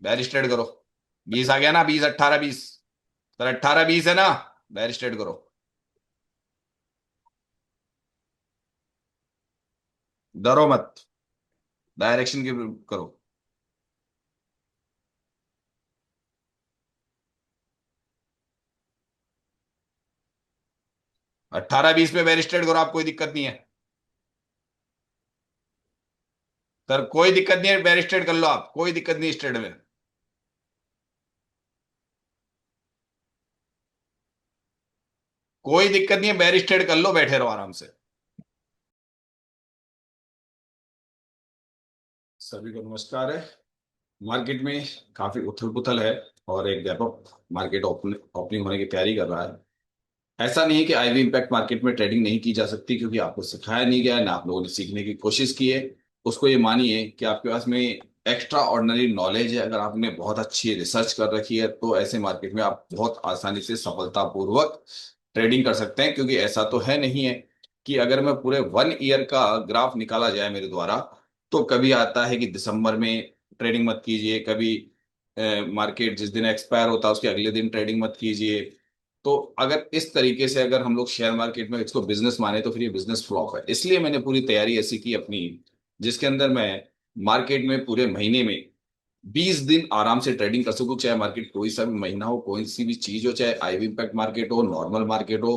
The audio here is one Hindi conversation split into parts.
बेरिश ट्रेड करो। 20 आ गया ना, 20, 18, 20। सर 18, 20 है ना? बेरिश ट्रेड करो। डरो मत। डायरेक्शन की करो। 18, 20 पे बेरिश ट्रेड करो, आप कोई दिक्कत नहीं है। सर कोई दिक्कत नहीं है, बेरिश ट्रेड कर लो आप, कोई दिक्कत नहीं इस ट्रेड में। कोई दिक्कत नहीं है, बेरिश ट्रेड कर लो, बैठे रहो आराम से। सभी को नमस्कार है। मार्केट में काफी उथल पुथल है और एक गैप अप मार्केट ओपनिंग होने की तैयारी कर रहा है। ऐसा नहीं है कि आईवी इंपैक्ट मार्केट में ट्रेडिंग नहीं की जा सकती, क्योंकि आपको सिखाया नहीं गया है ना आप लोगों ने सीखने की कोशिश की है। उसको ये मानिए कि आपके पास में एक्स्ट्रा ऑर्डिनरी नॉलेज है। अगर आपने बहुत अच्छी रिसर्च कर रखी है तो ऐसे मार्केट में आप बहुत आसानी से सफलतापूर्वक ट्रेडिंग कर सकते हैं। क्योंकि ऐसा तो है नहीं है कि अगर मैं पूरे 1 ईयर का ग्राफ निकाला जाए मेरे द्वारा, तो कभी आता है कि दिसंबर में ट्रेडिंग मत कीजिए, कभी मार्केट जिस दिन एक्सपायर होता है उसके अगले दिन ट्रेडिंग मत कीजिए। तो अगर इस तरीके से अगर हम लोग शेयर मार्केट में इसको बिजनेस माने तो फिर ये बिजनेस फ्लॉप है। इसलिए मैंने पूरी तैयारी ऐसी की अपनी, जिसके अंदर मैं मार्केट में पूरे महीने में 20 दिन आराम से ट्रेडिंग कर सकूं। चाहे मार्केट कोई सा भी महीना हो, कोई सी भी चीज हो, चाहे आईवी इम्पैक्ट मार्केट हो, नॉर्मल मार्केट हो,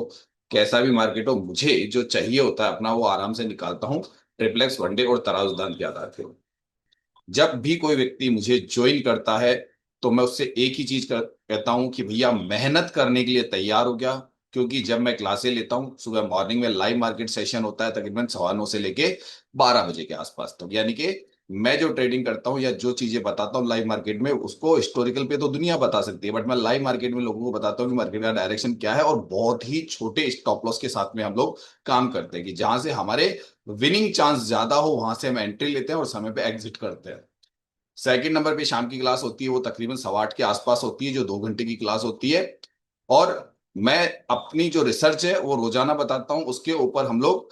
कैसा भी मार्केट हो, मुझे जो चाहिए होता है अपना वो आराम से निकालता हूँ, ट्रिप्लेक्स, वनडे और तराजदान के आधार पे। जब भी कोई व्यक्ति मुझे ज्वाइन करता है तो मैं उससे एक ही चीज कहता हूं कि भैया मेहनत करने के लिए तैयार हो गया। क्योंकि जब मैं क्लासें लेता हूं सुबह मॉर्निंग में, लाइव मार्केट सेशन होता है तकरीबन 9:15 से लेके 12 बजे के आसपास तक। यानी कि मैं जो ट्रेडिंग करता हूं या जो चीजें बताता हूं लाइव मार्केट में, उसको हिस्टोरिकल पे तो दुनिया बता सकती है, बट मैं लाइव मार्केट में लोगों को बताता हूँ कि मार्केट का डायरेक्शन क्या है। और बहुत ही छोटे स्टॉप लॉस के साथ में हम लोग काम करते हैं कि जहां से हमारे विनिंग चांस ज्यादा हो वहां से हम एंट्री लेते हैं और समय पे एग्जिट करते हैं। सेकंड नंबर पे शाम की क्लास होती है, वो तकरीबन 8:15 के आसपास होती है, जो 2 घंटे की क्लास होती है। और मैं अपनी जो रिसर्च है वो रोजाना बताता हूँ, उसके ऊपर हम लोग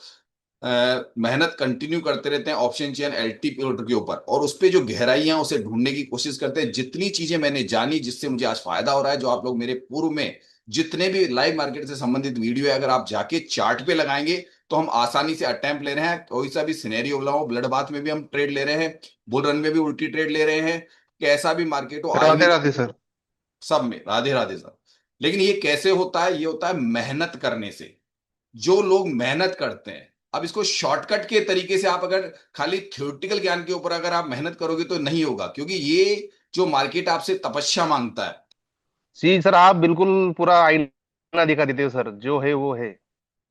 मेहनत कंटिन्यू करते रहते हैं ऑप्शन चेन एलटी के ऊपर, और उस पे जो गहराइयां उसे ढूंढने की कोशिश करते हैं। जितनी चीजें मैंने जानी जिससे मुझे आज फायदा हो रहा है, जो आप लोग मेरे पूर्व में जितने भी लाइव मार्केट से संबंधित वीडियो है अगर आप जाके चार्ट पे लगाएंगे तो हम आसानी से अटेम्प्ट ले रहे हैं। कोई सा भी सिनेरियो हो, ब्लड बाथ में भी हम ट्रेड ले रहे हैं, बुल रन में भी उल्टी ट्रेड ले रहे हैं, कैसा भी मार्केट हो, राधे आईवी, राधे सर। सब में राधे राधे सर। लेकिन ये कैसे होता है? ये होता है मेहनत करने से। जो लोग मेहनत करते हैं, अब इसको शॉर्टकट के तरीके से आप अगर खाली थ्योरेटिकल ज्ञान के ऊपर अगर आप मेहनत करोगे तो नहीं होगा, क्योंकि ये जो मार्केट आपसे तपस्या मांगता है। जी सर, आप बिल्कुल पूरा आईना दिखा देते हो सर, जो है वो है।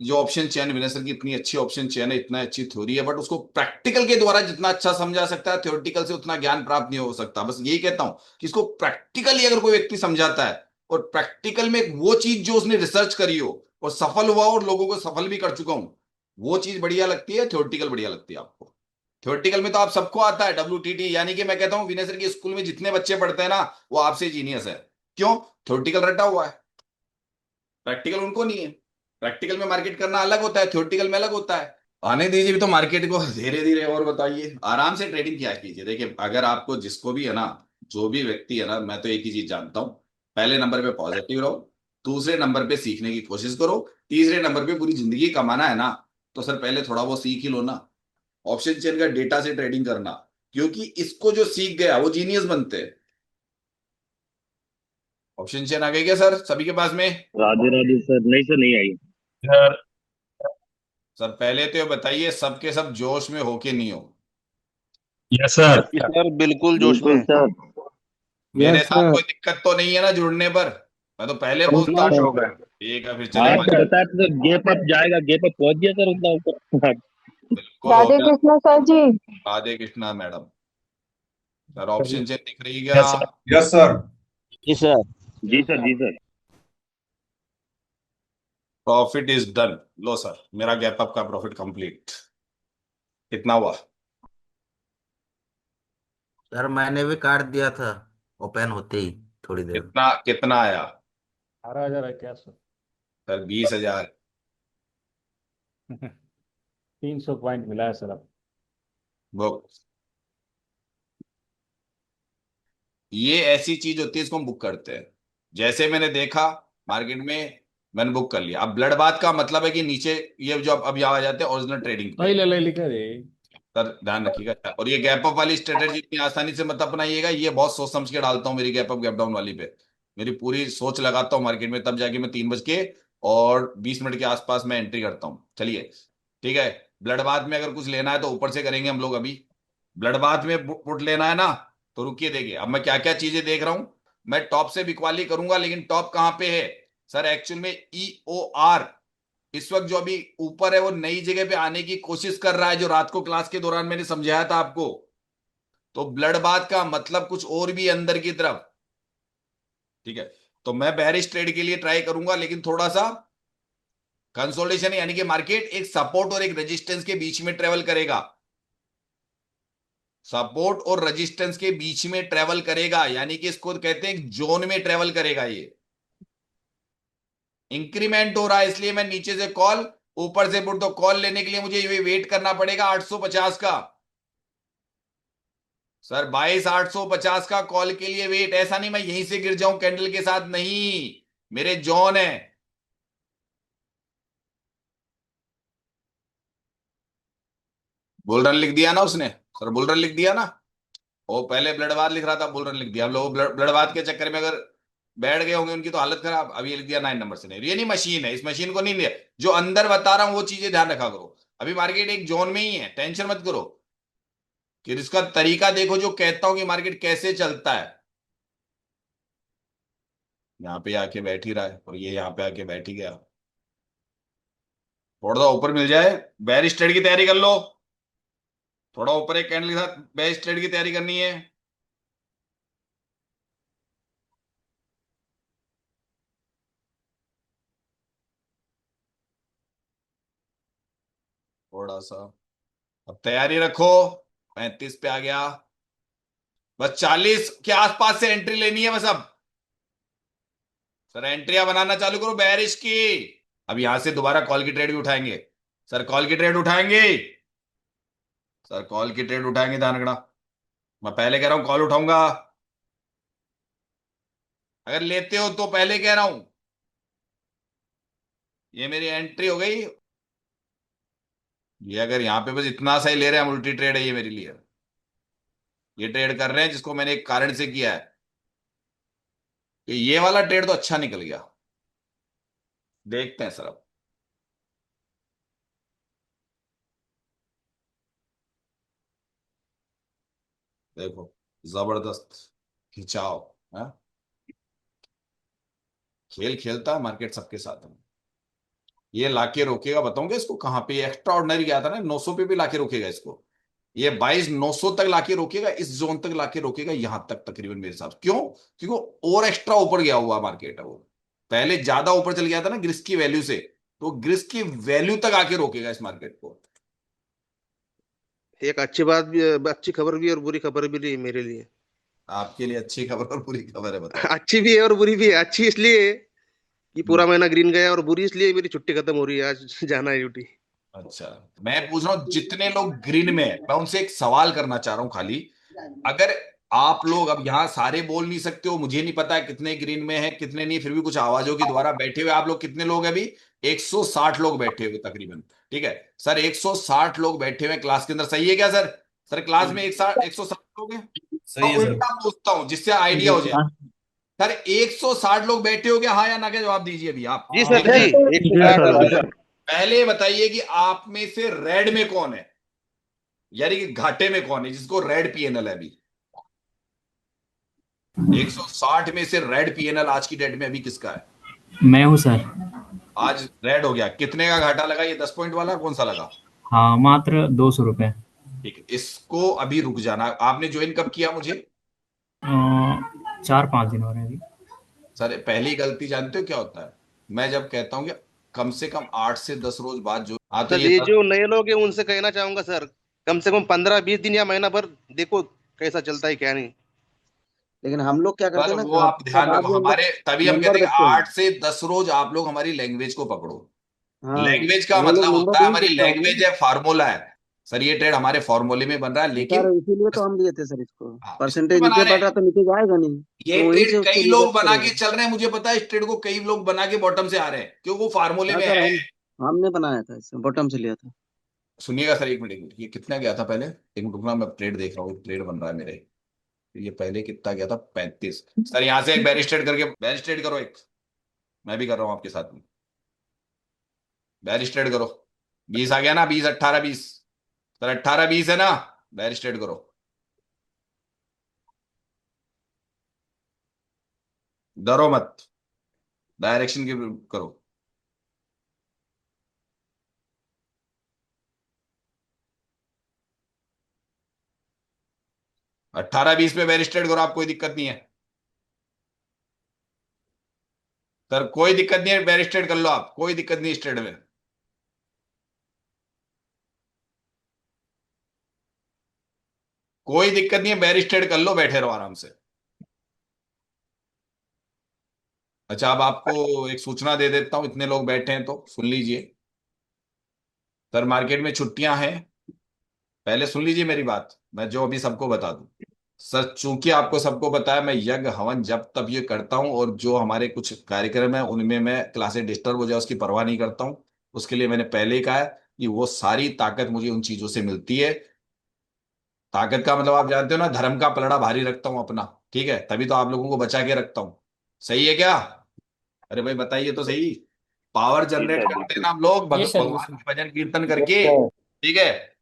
जो ऑप्शन चयन विनय सर की इतनी अच्छी ऑप्शन चयन है, इतना अच्छी थ्योरी है, बट उसको प्रैक्टिकल के द्वारा जितना अच्छा समझा सकता है थ्योरेटिकल से उतना ज्ञान प्राप्त नहीं हो सकता। बस यही कहता हूं कि इसको प्रैक्टिकली अगर कोई व्यक्ति समझाता है और प्रैक्टिकल में वो चीज जो उसने रिसर्च करी हो और सफल हुआ और लोगों को सफल भी कर चुका हूं, वो चीज बढ़िया लगती है। थ्योरेटिकल बढ़िया लगती है आपको? थ्योरेटिकल में तो आप सबको आता है WTT, यानी कि मैं कहता हूं विनय सर के स्कूल में जितने बच्चे पढ़ते हैं ना वो आपसे जीनियस है। क्यों? थ्योरेटिकल रटा हुआ है, प्रैक्टिकल उनको नहीं है। प्रैक्टिकल में मार्केट करना अलग होता है, थ्योरेटिकल में अलग होता है। आने दीजिए भी तो मार्केट को धीरे धीरे, और बताइए आराम से ट्रेडिंग क्या कीजिए। देखिए अगर आपको जिसको भी है ना, जो भी व्यक्ति है ना, मैं तो एक ही चीज जानता हूँ, पहले नंबर पे पॉजिटिव रहो, दूसरे नंबर पे सीखने की कोशिश करो, तीसरे नंबर पे पूरी जिंदगी कमाना है ना, तो सर पहले थोड़ा वो सीख ही लो ना, ऑप्शन चेन का डेटा से ट्रेडिंग करना। क्योंकि इसको जो सीख गया वो जीनियस बनते हैं। ऑप्शन चेन आ गई क्या सर सभी के पास में? राधे राधे सर। नहीं सर, नहीं आई। सर। सर पहले तो ये बताइए सबके सब जोश में हो कि नहीं हो? Yes sir. जी सर, बिल्कुल जोश बिल्कुल में। सर। मेरे यस साथ सर। कोई दिक्कत तो नहीं है ना जुड़ने पर? मैं तो पहले पूछता नो खुश हूँ। हो गए। ठीक है फिर चले आपको मार्केट। बताया था सर, गेप अप जाएगा, गेप अप पहुंच गया सर उतना ऊपर। बिल्कुल हो राधे गया। कृष्ण सर जी। Radhe Krishna madam. Sir option chain दिख रही है क्या? Yes sir. Yes sir. जी सर। जी सर, जी सर। Profit is done. लो सर मेरा गैप अप का प्रॉफिट कंप्लीट। कितना हुआ? सर मैंने भी काट दिया था ओपन होते ही थोड़ी देर में। कितना कितना आया? 18,000 है क्या सर? सर 20,000। 300 पॉइंट मिला है सर अब। वो ये ऐसी चीज होती है, इसको हम बुक करते हैं। जैसे मैंने देखा मार्केट में, मैंने बुक कर लिया। अब ब्लड बाथ का मतलब है कि नीचे ये जो अब यहाँ आ जाते हैं ओरिजिनल ट्रेडिंग पे। नहीं ले ले लिखा रे। सर ध्यान रखिएगा। और ये गैप अप वाली स्ट्रेटेजी इतनी आसानी से मत अपनाइएगा, ये बहुत सोच समझ के डालता हूँ मेरी गैप अप गैप डाउन वाली पे। मेरी पूरी सोच लगाता हूँ मार्केट में, तब जाके मैं 3 बज के और 20 मिनट के आसपास मैं एंट्री करता हूँ। चलिए ठीक है। ब्लड बाथ में अगर कुछ लेना है तो ऊपर से करेंगे हम लोग। अभी ब्लड बाथ में पुट लेना है ना, तो रुकिए देखिए अब मैं क्या क्या चीजें देख रहा हूं। मैं टॉप से बिकवाली करूंगा, लेकिन टॉप कहां पे है सर? एक्चुअल में EOR इस वक्त जो अभी ऊपर है वो नई जगह पे आने की कोशिश कर रहा है, जो रात को क्लास के दौरान मैंने समझाया था आपको। तो ब्लड बाथ का मतलब कुछ और भी है अंदर की तरफ। ठीक है, तो मैं बेरिश ट्रेड के लिए ट्राई करूंगा, लेकिन थोड़ा सा कंसोलिडेशन, यानी कि मार्केट एक सपोर्ट और एक रेजिस्टेंस के बीच में ट्रेवल करेगा। सपोर्ट और रेजिस्टेंस के बीच में ट्रेवल करेगा, यानी कि इसको कहते हैं जोन में ट्रेवल करेगा। ये इंक्रीमेंट हो रहा है, इसलिए मैं नीचे से कॉल, ऊपर से पुट। तो कॉल लेने के लिए मुझे ये वेट करना पड़ेगा 850 का। सर 22,850 का कॉल के लिए वेट। ऐसा नहीं मैं यहीं से गिर जाऊं कैंडल के साथ, नहीं, मेरे जोन है। बुल रन लिख दिया ना उसने, सर बुल रन लिख दिया ना। वो पहले ब्लड बाथ लिख रहा था, बुल रन लिख दिया। हम लोग ब्लड बाथ के चक्कर में अगर बैठ गए होंगे, उनकी तो हालत खराब। अभी ये लिख दिया 9 नंबर से। नहीं, ये नहीं मशीन है, इस मशीन को नहीं लिया। जो अंदर बता रहा हूं वो चीजें ध्यान रखा करो। अभी मार्केट एक जोन में ही है, टेंशन मत करो। कि इसका तरीका देखो, जो कहता हूं कि मार्केट कैसे चलता है। यहाँ पे आके बैठ ही रहा है, और ये यहाँ पे आके बैठ ही गया। थोड़ा सा ऊपर मिल जाए, बेरिश ट्रेड की तैयारी कर लो। थोड़ा ऊपर एक कैंडल के साथ बेरिश ट्रेड की तैयारी करनी है। थोड़ा सा अब तैयारी रखो। 35 पे आ गया, बस 40 के आसपास से एंट्री लेनी है बस अब। सर एंट्रिया बनाना चालू करो बेरिश की। अब यहां से दोबारा कॉल की ट्रेड भी उठाएंगे। सर कॉल की ट्रेड उठाएंगे। सर कॉल की ट्रेड उठाएंगे, ध्यान रखना। मैं पहले कह रहा हूं कॉल उठाऊंगा। अगर लेते हो तो पहले कह रहा हूं। ये मेरी एंट्री हो गई। ये अगर यहां पे बस इतना सा ही ले रहे हैं हम, उल्टी ट्रेड है ये मेरे लिए। ये ट्रेड कर रहे हैं जिसको मैंने एक कारण से किया है। कि ये वाला ट्रेड तो अच्छा निकल गया। देखते हैं सर अब। देखो, जबरदस्त खिंचाव है। खेल खेलता है मार्केट सबके साथ में। ये लाके रोकेगा, बताऊंगा इसको कहां पे। एक्स्ट्रा ऑर्डिनरी गया था ना, 900 पे भी लाके रोकेगा इसको। ये 22,900 तक लाके रोकेगा, इस जोन तक लाके रोकेगा, यहां तक तकरीबन मेरे हिसाब से। क्यों? क्योंकि और एक्स्ट्रा ऊपर गया हुआ मार्केट है वो। पहले ज्यादा ऊपर चल गया था ना ग्रिस की वैल्यू से, तो ग्रिस की वैल्यू तक आके रोकेगा इस मार्केट को। एक अच्छी बात भी, अच्छी खबर भी और बुरी खबर भी रही मेरे लिए। आपके लिए अच्छी खबर और बुरी खबर है, बताओ। अच्छी भी है और बुरी भी है। अच्छी इसलिए कि हम्म, पूरा महीना ग्रीन गया, और बुरी इसलिए मेरी छुट्टी खत्म हो रही है, आज जाना है ड्यूटी। अच्छा, मैं पूछ रहा हूं जितने लोग ग्रीन में हैं, मैं उनसे एक सवाल करना चाह रहा हूं खाली। अगर आप लोग अब यहां सारे बोल नहीं सकते हो, मुझे नहीं पता है कितने ग्रीन में है कितने नहीं, फिर भी कुछ आवाजों के द्वारा बैठे हुए आप लोग कितने लोग हैं अभी? 160 लोग बैठे हुए तकरीबन। ठीक है सर, 160 लोग बैठे हुए क्लास के अंदर, सही है क्या सर? सर क्लास में 160 लोग हैं। सही और है सर। उल्टा पूछता हूं जिससे आइडिया हो जाए। सर 160 लोग बैठे हो गया, हाँ या ना का जवाब दीजिए अभी आप। जी सर जी, देखिए, 160। पहले बताइए कि आप में से रेड में कौन है, यानी कि घाटे में कौन है जिसको रेड पीएनएल है अभी? 160 में से रेड पीएनएल आज की डेट में अभी किसका है? मैं हूँ सर। आज रेड हो गया। कितने का घाटा लगा? ये 10 पॉइंट वाला कौन सा लगा? हाँ, मात्र 200 रुपये। ठीक है, इसको अभी रुक जाना। आपने ज्वाइन कब किया मुझे? 4-5 दिन हो रहे हैं अभी। सर पहली गलती जानते हो क्या होता है? मैं जब कहता हूं कि कम से कम 8 से 10 रोज बाद जो, हाँ तो सर ये ये जो नए लोग हैं उनसे कहना चाहूंगा सर, कम से कम 15-20 दिन या महीना भर देखो कैसा चलता है क्या नहीं। लेकिन हम लोग क्या करते सर हैं वो ना, आप ध्यान बाद रखो, में उनका हमारे तभी हम नंबर कहते हैं कि देखते हैं। 8 से 10 रोज आप लोग हमारी लैंग्वेज को पकड़ो। हाँ, लैंग्वेज का वो लोग मतलब नंबर होता है, नहीं हमारी देखते होंगे। लैंग्वेज है, फार्मूला है। सर ये ट्रेड हमारे फॉर्मूले में बन रहा है, लेकिन सर इसीलिए तो हम लिए थे सर इसको। हाँ, परसेंटेज बना नीचे रहे बढ़ रहा हैं। तो नीचे जाएगा नहीं, ये तो वहीं से ट्रेड उसको कई लोग रिवर्स बना के करेगा। चल रहे हैं, मुझे पता है इस ट्रेड को कई लोग बना के बॉटम से आ रहे हैं, क्योंकि वो फार्मूले हाँ में सर, है। हमने बनाया था इसे, बॉटम से लिया था। सुनिएगा सर, एक मिनट एक मिनट, ये कितना गया था पहले, एक मिनट रुकना, मैं ट्रेड देख रहा हूँ, ट्रेड बन रहा है मेरे। ये पहले कितना गया था, 35। सर यहाँ से एक बेरिश ट्रेड करके, बेरिश ट्रेड करो एक, मैं भी कर रहा हूँ आपके साथ में, बेरिश ट्रेड करो। 20 आ गया ना, 20 18 20, सर 18 20 है ना, बेरिश ट्रेड करो। डरो मत, डायरेक्शन की करो। 18 20 पे बेरिश ट्रेड करो, आप कोई दिक्कत नहीं है सर, कोई दिक्कत नहीं है, बेरिश ट्रेड कर लो आप, कोई दिक्कत नहीं इस ट्रेड में। कोई दिक्कत नहीं है, बेरिश ट्रेड कर लो, बैठे रहो आराम से। अच्छा, अब आपको एक सूचना दे देता हूं, इतने लोग बैठे हैं तो सुन लीजिए। सर मार्केट में छुट्टियां हैं, पहले सुन लीजिए मेरी बात, मैं जो अभी सबको बता दूं। सर चूंकि आपको सबको बताया, मैं यज्ञ हवन जब तब ये करता हूं, और जो हमारे कुछ कार्यक्रम है उनमें मैं क्लासेस डिस्टर्ब हो जाए उसकी परवाह नहीं करता हूं। उसके लिए मैंने पहले ही कहा है कि वो सारी ताकत मुझे उन चीजों से मिलती है। ताकत का मतलब आप जानते हो ना, धर्म का पलड़ा भारी रखता हूं अपना, ठीक है, तभी तो आप लोगों को बचा के रखता हूं। सही है क्या? अरे भाई बताइए तो सही। पावर जनरेट करते हैं ना हम लोग भगवान के भजन कीर्तन करके, ठीक है,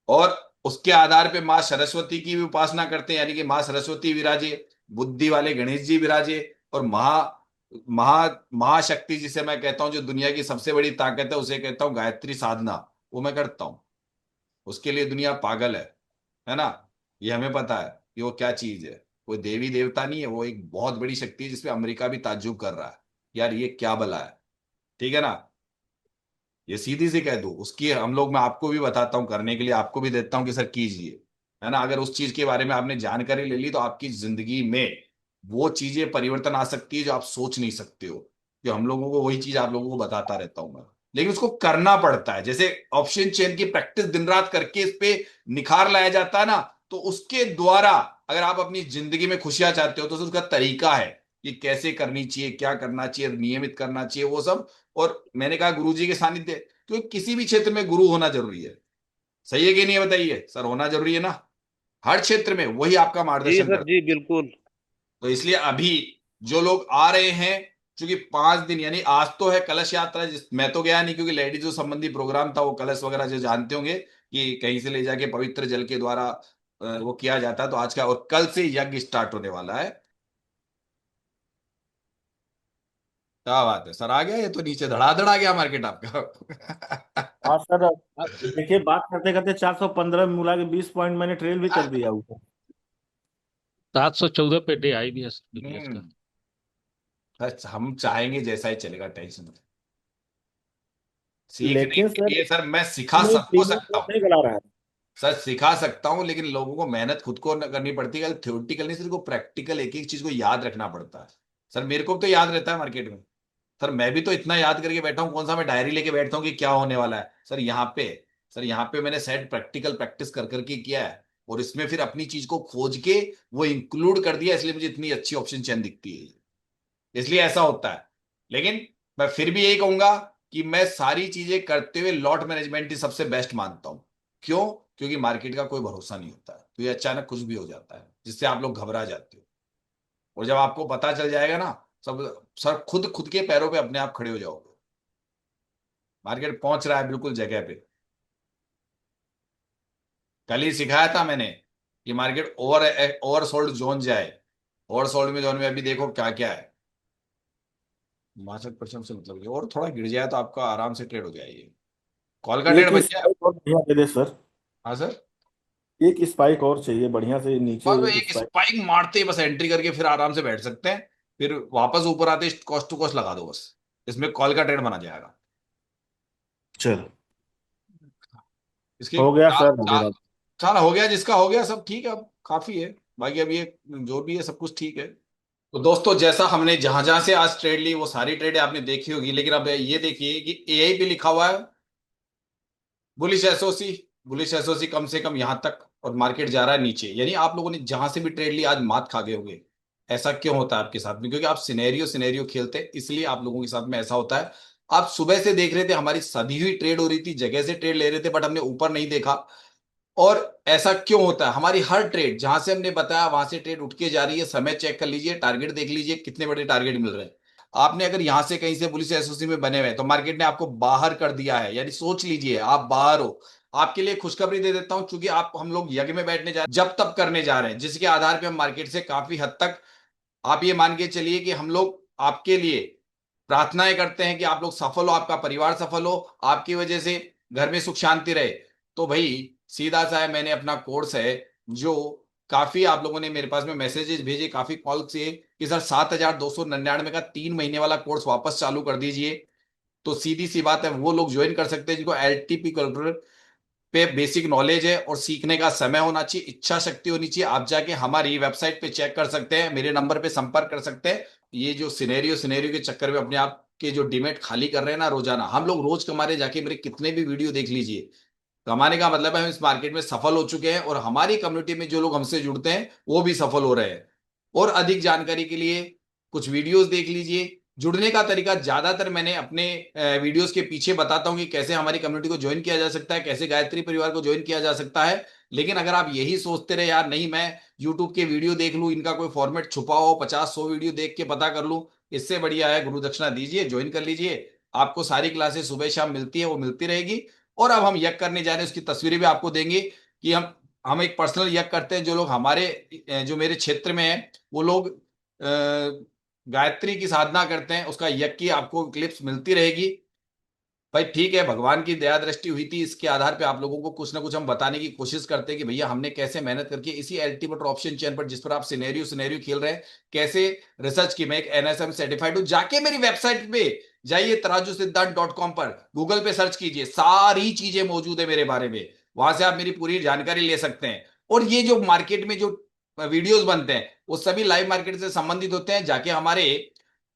और उसके आधार पे माँ सरस्वती की भी उपासना करते हैं, यानी कि माँ सरस्वती विराजे, बुद्धि वाले गणेश जी विराजे, और महा महा महाशक्ति जिसे मैं कहता हूं, जो दुनिया की सबसे बड़ी ताकत है, उसे कहता हूं गायत्री साधना, वो मैं करता हूं। उसके लिए दुनिया पागल है ना, ये हमें पता है कि वो क्या चीज है। कोई देवी देवता नहीं है, वो एक बहुत बड़ी शक्ति है जिसपे अमेरिका भी ताज्जुब कर रहा है, यार ये क्या भला है, ठीक है ना। ये सीधी सी कह दूं, उसकी हम लोग, मैं आपको भी बताता हूं, करने के लिए आपको भी देता हूं कि सर कीजिए, है ना। अगर उस चीज के बारे में आपने जानकारी ले ली तो आपकी जिंदगी में वो चीजें परिवर्तन आ सकती है जो आप सोच नहीं सकते हो। जो हम लोगों को, वही चीज आप लोगों को बताता रहता हूं मैं, लेकिन उसको करना पड़ता है। जैसे ऑप्शन चेन की प्रैक्टिस दिन रात करके इस पे निखार लाया जाता है ना, तो उसके द्वारा अगर आप अपनी जिंदगी में खुशियां चाहते हो तो उसका तरीका है कि कैसे करनी चाहिए, क्या करना चाहिए, नियमित करना चाहिए वो सब। और मैंने कहा गुरुजी के सानिध्य, क्योंकि किसी भी क्षेत्र में गुरु होना जरूरी है। सही है कि नहीं, बताइए सर, होना जरूरी है ना, हर क्षेत्र में वही आपका जी मार्गदर्शन सर, करता जी बिल्कुल। है। तो इसलिए अभी जो लोग आ रहे हैं, क्योंकि 5 दिन, यानी आज तो है कलश यात्रा, जिस मैं तो गया नहीं क्योंकि लेडीजों संबंधी प्रोग्राम था, वो कलश वगैरह जो जानते होंगे कि कहीं से ले जाके पवित्र जल के द्वारा वो किया जाता है, तो आज का, और कल से यज्ञ स्टार्ट होने वाला है। क्या बात है सर, आ गया ये तो, नीचे धड़ाधड़ आ गया मार्केट आपका। हाँ सर, देखिए बात करते करते 415 में मिला के 20 पॉइंट मैंने ट्रेल भी कर दिया ऊपर। 714 पे डे आई भी है डीबीएस का। हम्म, सर हम चाहेंगे जैसा ही चलेगा, टेंशन मत। सीखने लेकिन के सर, लिए सर मैं सिखा नहीं सबको प्रीमियम सकता कोर्स हूँ, नहीं बढ़ा रहा है। सर सिखा सकता हूँ, लेकिन लोगों को मेहनत खुद को करनी पड़ती है, थ्योरेटिकल नहीं, सिर्फ को प्रैक्टिकल एक एक चीज को याद रखना पड़ता है। सर मेरे को भी तो याद रहता है मार्केट में, सर मैं भी तो इतना याद करके बैठा हूँ, कौन सा मैं डायरी लेके बैठता हूँ कि क्या होने वाला है। सर यहाँ पे मैंने सेट प्रैक्टिकल प्रैक्टिस कर करके किया है, और इसमें फिर अपनी चीज को खोज के वो इंक्लूड कर दिया, इसलिए मुझे इतनी अच्छी ऑप्शन चेन दिखती है, इसलिए ऐसा होता है। लेकिन मैं फिर भी यही कहूंगा कि मैं सारी चीजें करते हुए लॉट मैनेजमेंट ही सबसे बेस्ट मानता हूं। क्यों? क्योंकि मार्केट का कोई भरोसा नहीं होता है, तो ये अचानक कुछ भी हो जाता है जिससे आप लोग घबरा जाते हो, और जब आपको पता चल जाएगा ना, सब सर खुद खुद के पैरों पे अपने आप खड़े हो जाओगे। मार्केट पहुंच रहा है बिल्कुल जगह पे, कल ही सिखाया था मैंने कि मार्केट ओवरसोल्ड जोन जाए, ओवरसोल्ड में जोन में अभी देखो क्या क्या है, 62% से मतलब कि, और थोड़ा गिर जाए तो आपका आराम से ट्रेड हो जाएगी, कॉल का ट्रेड एक बन जाए। स्पाइक और बढ़िया दे दे सर। हाँ सर, एक स्पाइक और चाहिए बढ़िया से नीचे, बस वो एक एक स्पाइक। स्पाइक मारते ही बस एंट्री करके फिर आराम से बैठ सकते हैं, फिर वापस ऊपर आते कॉस्ट टू कॉस्ट लगा दो बस, इसमें कॉल का ट्रेड बना जाएगा। चलो, इसके हो गया चाल सर चाल मेरा। चाल हो गया, जिसका हो गया सब ठीक है, अब काफी है, बाकी अब ये जो भी है सब कुछ ठीक है। तो दोस्तों, जैसा हमने जहां जहां से आज ट्रेड ली वो सारी ट्रेड आपने देखी होगी, लेकिन अब ये देखिए कि एआई पे लिखा हुआ है बुलिश एसओसी, बुलिश एसओसी कम से कम यहां तक और मार्केट जा रहा है नीचे, यानी आप लोगों ने जहां से भी ट्रेड लिया आज मात खा गए होंगे। ऐसा क्यों होता है आपके साथ में? क्योंकि आप सिनेरियो सिनेरियो खेलते हैं, इसलिए आप लोगों के साथ में ऐसा होता है। आप सुबह से देख रहे थे, हमारी सधी हुई ट्रेड हो रही थी, जगह से ट्रेड ले रहे थे, बट हमने ऊपर नहीं देखा। और ऐसा क्यों होता है? हमारी हर ट्रेड जहां से हमने बताया वहां से ट्रेड उठ के जा रही है। समय चेक कर लीजिए, टारगेट देख लीजिए, कितने बड़े टारगेट मिल रहे हैं। आपने अगर यहां से कहीं से पुलिस एसओसी में बने हुए हैं तो मार्केट ने आपको बाहर कर दिया है, यानी सोच लीजिए आप बाहर हो। आपके लिए खुशखबरी दे देता हूं, चूंकि आप हम लोग यज्ञ में बैठने जा रहे हैं, जब तब करने जा रहे हैं, जिसके आधार पर हम मार्केट से काफी हद तक आप ये मान के चलिए कि हम लोग आपके लिए प्रार्थनाएं करते हैं कि आप लोग सफल हो, आपका परिवार सफल हो, आपकी वजह से घर में सुख शांति रहे। तो भाई सीधा सा है, मैंने अपना कोर्स है जो काफी आप लोगों ने मेरे पास में मैसेजेस भेजे, काफी कॉल से कि सर 7,299 का 3 महीने वाला कोर्स वापस चालू कर दीजिए। तो सीधी सी बात है, वो लोग ज्वाइन कर सकते हैं जिनको एलटीपी कैलकुलेटर पे बेसिक नॉलेज है और सीखने का समय होना चाहिए, इच्छा शक्ति होनी चाहिए। आप जाके हमारी वेबसाइट पे चेक कर सकते हैं, मेरे नंबर पे संपर्क कर सकते हैं। ये जो सिनेरियो सिनेरियो के चक्कर में अपने आप के जो डिमेट खाली कर रहे हैं ना रोजाना, हम लोग रोज कमाने जाके मेरे कितने भी वीडियो देख लीजिए। कमाने का मतलब है हम इस मार्केट में सफल हो चुके हैं और हमारी कम्युनिटी में जो लोग हमसे जुड़ते हैं वो भी सफल हो रहे हैं। और अधिक जानकारी के लिए कुछ वीडियोस देख लीजिए। जुड़ने का तरीका ज्यादातर मैंने अपने वीडियोस के पीछे बताता हूं कि कैसे हमारी कम्युनिटी को ज्वाइन किया जा सकता है, कैसे गायत्री परिवार को ज्वाइन किया जा सकता है। लेकिन अगर आप यही सोचते रहे यार नहीं मैं यूट्यूब के वीडियो देख लूं, इनका कोई फॉर्मेट छुपा हो, 50-100 वीडियो देख के पता कर लूं, इससे बढ़िया है गुरु दक्षिणा दीजिए, ज्वाइन कर लीजिए। आपको सारी क्लासेस सुबह शाम मिलती है, वो मिलती रहेगी। और अब हम यज्ञ करने जा रहे हैं, उसकी तस्वीरें भी आपको देंगे कि हम एक पर्सनल यज्ञ करते हैं। जो लोग हमारे जो मेरे क्षेत्र में है वो लोग गायत्री की साधना करते हैं, उसका यज्ञ की आपको क्लिप्स मिलती रहेगी। भाई ठीक है, भगवान की दया दृष्टि हुई थी, इसके आधार पे आप लोगों को कुछ ना कुछ हम बताने की कोशिश करते हैं कि भैया हमने कैसे मेहनत करके इसी अल्टीमेट ऑप्शन चैन पर जिस पर आप सिनेरियो सिनेरियो खेल रहे हैं, कैसे रिसर्च की। मैं एक एनएसएम सर्टिफाइड हूं। जाके मेरी वेबसाइट पे जाइए tarajusiddhant.com पर, गूगल पे सर्च कीजिए, सारी चीजें मौजूद है मेरे बारे में, वहां से आप मेरी पूरी जानकारी ले सकते हैं। और ये जो मार्केट में जो वीडियोस बनते हैं वो सभी लाइव मार्केट से संबंधित होते हैं। जाके हमारे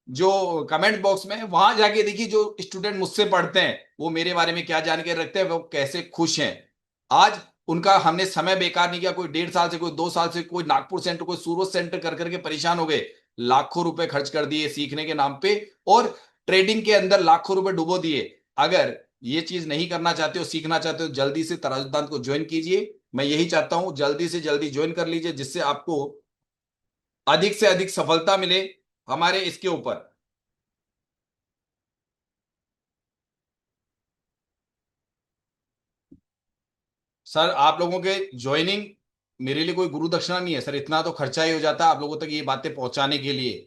जो कमेंट बॉक्स में वहां जाके देखिए, जो स्टूडेंट मुझसे पढ़ते हैं वो मेरे बारे में क्या जानकारी रखते हैं, वो कैसे खुश हैं। आज उनका हमने समय बेकार नहीं किया। कोई 1.5 साल से, कोई 2 साल से, कोई नागपुर सेंटर, कोई सूरत सेंटर कर करके परेशान हो गए, लाखों रुपए खर्च कर दिए सीखने के नाम पे और ट्रेडिंग के अंदर लाखों रुपए डुबो दिए। अगर ये चीज नहीं करना चाहते हो, सीखना चाहते हो, जल्दी से तराजू सिद्धांत को ज्वाइन कीजिए। मैं यही चाहता हूं जल्दी से जल्दी ज्वाइन कर लीजिए, जिससे आपको अधिक से अधिक सफलता मिले हमारे इसके ऊपर। सर आप लोगों के ज्वाइनिंग मेरे लिए कोई गुरु दक्षिणा नहीं है सर, इतना तो खर्चा ही हो जाता है आप लोगों तक ये बातें पहुंचाने के लिए।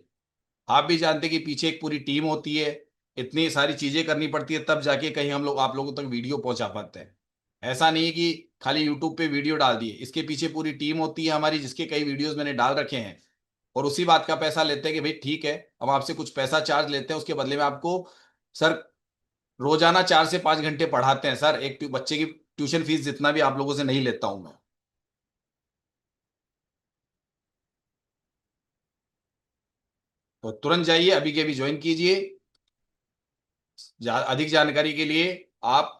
आप भी जानते हैं कि पीछे एक पूरी टीम होती है, इतनी सारी चीजें करनी पड़ती है, तब जाके कहीं हम लोग आप लोगों तक वीडियो पहुंचा पाते हैं। ऐसा नहीं है कि खाली यूट्यूब पे वीडियो डाल दिए, इसके पीछे पूरी टीम होती है हमारी, जिसके कई वीडियोस मैंने डाल रखे हैं। और उसी बात का पैसा लेते हैं कि भाई ठीक है हम आपसे कुछ पैसा चार्ज लेते हैं, उसके बदले में आपको सर रोजाना 4 से 5 घंटे पढ़ाते हैं। सर एक बच्चे की ट्यूशन फीस जितना भी आप लोगों से नहीं लेता हूं मैं। तो तुरंत जाइए, अभी के अभी ज्वाइन कीजिए। अधिक जानकारी के लिए आप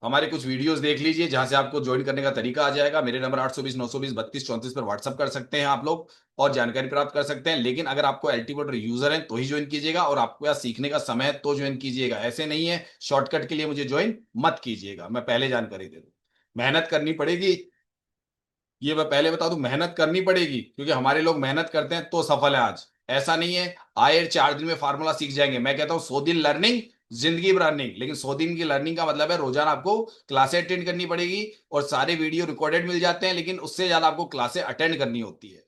हमारे कुछ वीडियोस देख लीजिए, जहां से आपको ज्वाइन करने का तरीका आ जाएगा। मेरे नंबर 820-920-3234 पर व्हाट्सअप कर सकते हैं आप लोग और जानकारी प्राप्त कर सकते हैं। लेकिन अगर आपको एल्टीमेट यूजर है तो ही ज्वाइन कीजिएगा, और आपको यहाँ सीखने का समय है तो ज्वाइन कीजिएगा। ऐसे नहीं है शॉर्टकट के लिए मुझे ज्वाइन मत कीजिएगा, मैं पहले जानकारी दे दूं। मेहनत करनी पड़ेगी, ये मैं पहले बता दूं, मेहनत करनी पड़ेगी, क्योंकि हमारे लोग मेहनत करते हैं तो सफल है आज। ऐसा नहीं है आए 4 दिन में फार्मूला सीख जाएंगे। मैं कहता हूं 100 दिन लर्निंग, जिंदगी भर रनिंग। लेकिन 100 दिन की लर्निंग का मतलब है रोजाना आपको क्लासें अटेंड करनी पड़ेगी, और सारे वीडियो रिकॉर्डेड मिल जाते हैं, लेकिन उससे ज्यादा आपको क्लासें अटेंड करनी होती है।